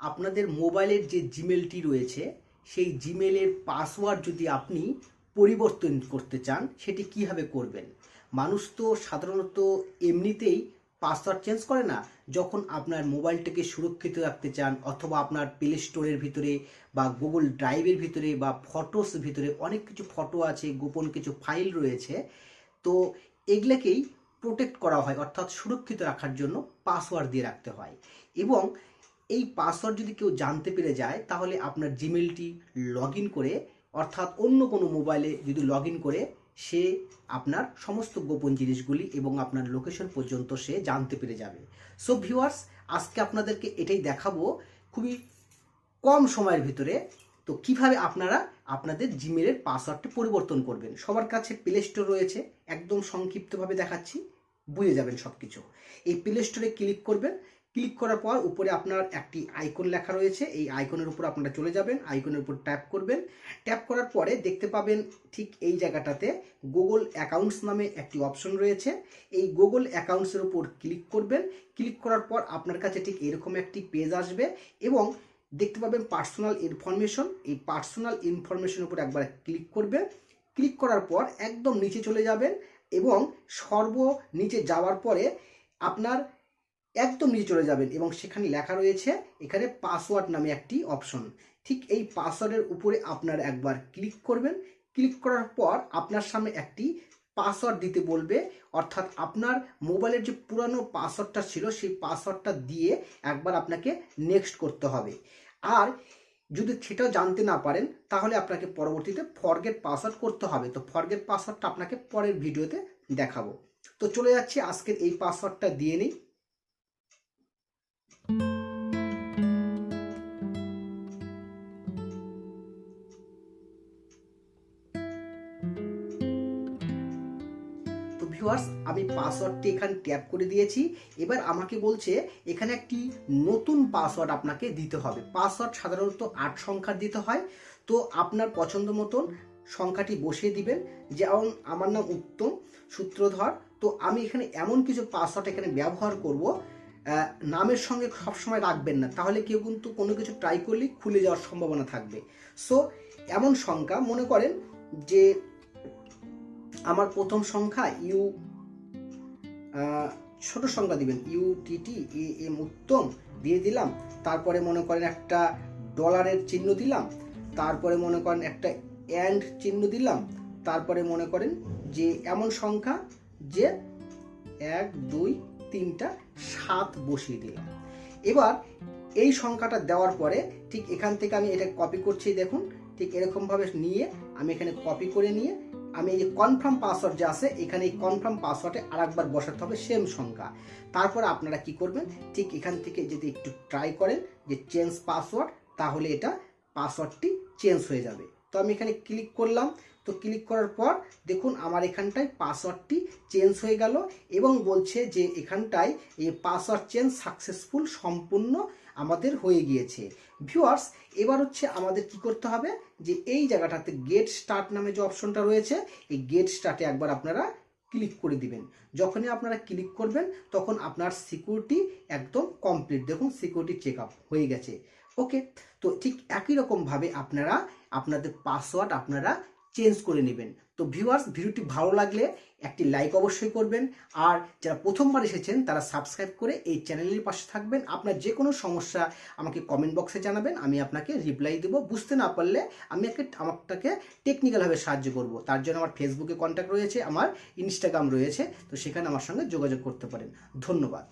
আপনাদের মোবাইলের যে জিমেলটি রয়েছে সেই জিমেলের পাসওয়ার্ড যদি আপনি পরিবর্তন করতে চান সেটি কিভাবে করবেন। মানুষ তো সাধারণত এমনিতেই পাসওয়ার্ড চেঞ্জ করে না, যখন আপনার মোবাইলটাকে সুরক্ষিত রাখতে চান অথবা আপনার প্লে স্টোরের ভিতরে বা গুগল ড্রাইভের ভিতরে বা ফটোস ভিতরে অনেক কিছু ফটো আছে, গোপন কিছু ফাইল রয়েছে, তো এগুলোকেই প্রোটেক্ট করা হয় অর্থাৎ সুরক্ষিত রাখার জন্য পাসওয়ার্ড দিয়ে রাখতে হয়। এবং এই পাসওয়ার্ড যদি কেউ জানতে পেরে যায় তাহলে আপনার জিমেলটি লগ ইন করে অর্থাৎ অন্য কোনো মোবাইলে যদি লগ ইন করে সে আপনার সমস্ত গোপন জিনিসগুলি এবং আপনার লোকেশন পর্যন্ত সে জানতে পেরে যাবে। সো ভিউয়ার্স, আজকে আপনাদেরকে এটাই দেখাবো খুবই কম সময়ের ভিতরে তো কিভাবে আপনারা আপনাদের জিমেলের পাসওয়ার্ডটি পরিবর্তন করবেন। সবার কাছে প্লে স্টোর রয়েছে, একদম সংক্ষিপ্তভাবে দেখাচ্ছি, বুঝে যাবেন সব কিছু। এই প্লে স্টোরে ক্লিক করবেন, ক্লিক করার পর উপরে আপনার একটি আইকন লেখা রয়েছে, এই আইকনের উপর আপনারা চলে যাবেন, আইকনের উপর ট্যাপ করবেন। ট্যাপ করার পরে দেখতে পাবেন ঠিক এই জায়গাটাতে গুগল অ্যাকাউন্টস নামে একটি অপশন রয়েছে, এই গুগল অ্যাকাউন্টসের উপর ক্লিক করবেন। ক্লিক করার পর আপনার কাছে ঠিক এরকম একটি পেজ আসবে এবং দেখতে পাবেন পার্সোনাল ইনফরমেশন, এই পার্সোনাল ইনফরমেশনের উপর একবার ক্লিক করবেন। ক্লিক করার পর একদম নিচে চলে যাবেন এবং সর্বনিচে যাওয়ার পরে আপনার একদম নিচে চলে যাবেন এবং সেখানে লেখা রয়েছে এখানে পাসওয়ার্ড নামে একটি অপশন। ঠিক এই পাসওয়ার্ডের উপরে আপনার একবার ক্লিক করবেন। ক্লিক করার পর আপনার সামনে একটি পাসওয়ার্ড দিতে বলবে, অর্থাৎ আপনার মোবাইলের যে পুরানো পাসওয়ার্ডটা ছিল সেই পাসওয়ার্ডটা দিয়ে একবার আপনাকে নেক্সট করতে হবে। আর যদি সেটাও জানতে না পারেন তাহলে আপনাকে পরবর্তীতে ফরগেট পাসওয়ার্ড করতে হবে। তো ফরগেট পাসওয়ার্ডটা আপনাকে পরের ভিডিওতে দেখাবো। তো চলে যাচ্ছি আজকের এই পাসওয়ার্ডটা দিয়ে নিই। তো ভিউয়ার্স, আমি পাসওয়ার্ডটি এখানে ট্যাপ করে দিয়েছি। এবার আমাকে বলছে এখানে একটি নতুন পাসওয়ার্ড আপনাকে দিতে হবে। পাসওয়ার্ড সাধারণত 8 সংখ্যার দিতে হয়, তো আপনার পছন্দ মতন সংখ্যাটি বসিয়ে দিবেন। যেমন আমার নাম উত্তম সূত্রধর, তো আমি এখানে এমন কিছু পাসওয়ার্ড এখানে ব্যবহার করব, নামের সঙ্গে সবসময় রাখবেন না, তাহলে কেউ কিন্তু কোনো কিছু ট্রাই করলেই খুলে যাওয়ার সম্ভাবনা থাকবে। সো এমন সংখ্যা মনে করেন যে আমার প্রথম সংখ্যা ছোট সংখ্যা দিবেন, UTTAM উত্তম দিয়ে দিলাম। তারপরে মনে করেন একটা ডলারের চিহ্ন দিলাম, তারপরে মনে করেন একটা অ্যান্ড চিহ্ন দিলাম, তারপরে মনে করেন যে এমন সংখ্যা যে 1 2 3টা 7 বসিয়ে দিলাম। এবার এই সংখ্যাটা দেওয়ার পরে ঠিক এখান থেকে আমি এটা কপি করছি, দেখুন ঠিক এরকমভাবে নিয়ে আমি এখানে কপি করে নিয়ে আমি এই যে কনফার্ম পাসওয়ার্ড যে আছে এখানে এই কনফার্ম পাসওয়ার্ডে আরেকবার বসাতে হবে সেম সংখ্যা। তারপর আপনারা কি করবেন, ঠিক এখান থেকে যদি একটু ট্রাই করেন যে চেঞ্জ পাসওয়ার্ড, তাহলে এটা পাসওয়ার্ডটি চেঞ্জ হয়ে যাবে। তো আমি এখানে ক্লিক করলাম, তো ক্লিক করার পর দেখুন আমার এখানটায় পাসওয়ার্ডটি চেঞ্জ হয়ে গেল এবং বলছে যে এখানটায় এই পাসওয়ার্ড চেঞ্জ সাকসেসফুল, সম্পূর্ণ আমাদের হয়ে গিয়েছে। ভিউয়ার্স, এবার হচ্ছে আমাদের কি করতে হবে যে এই জায়গাটাতে গেট স্টার্ট নামে যে অপশনটা রয়েছে এই গেট স্টার্টে একবার আপনারা ক্লিক করে দিবেন। যখনই আপনারা ক্লিক করবেন তখন আপনার সিকিউরিটি একদম কমপ্লিট, দেখুন সিকিউরিটি চেক আপ হয়ে গেছে। ওকে, তো ঠিক একই রকমভাবে আপনারা আপনাদের পাসওয়ার্ড আপনারা চেঞ্জ করে নেবেন। তো ভিউয়ার্স, ভিডিওটি ভালো লাগলে একটি লাইক অবশ্যই করবেন, আর যারা প্রথমবার এসেছেন তারা সাবস্ক্রাইব করে এই চ্যানেলের পাশে থাকবেন। আপনার যে কোনো সমস্যা আমাকে কমেন্ট বক্সে জানাবেন, আমি আপনাকে রিপ্লাই দেবো। বুঝতে না পারলে আমি আপনাকে টেকনিক্যালভাবে সাহায্য করব। তার জন্য আমার ফেসবুকে কন্ট্যাক্ট রয়েছে, আমার ইনস্টাগ্রাম রয়েছে, তো সেখানে আমার সঙ্গে যোগাযোগ করতে পারেন। ধন্যবাদ।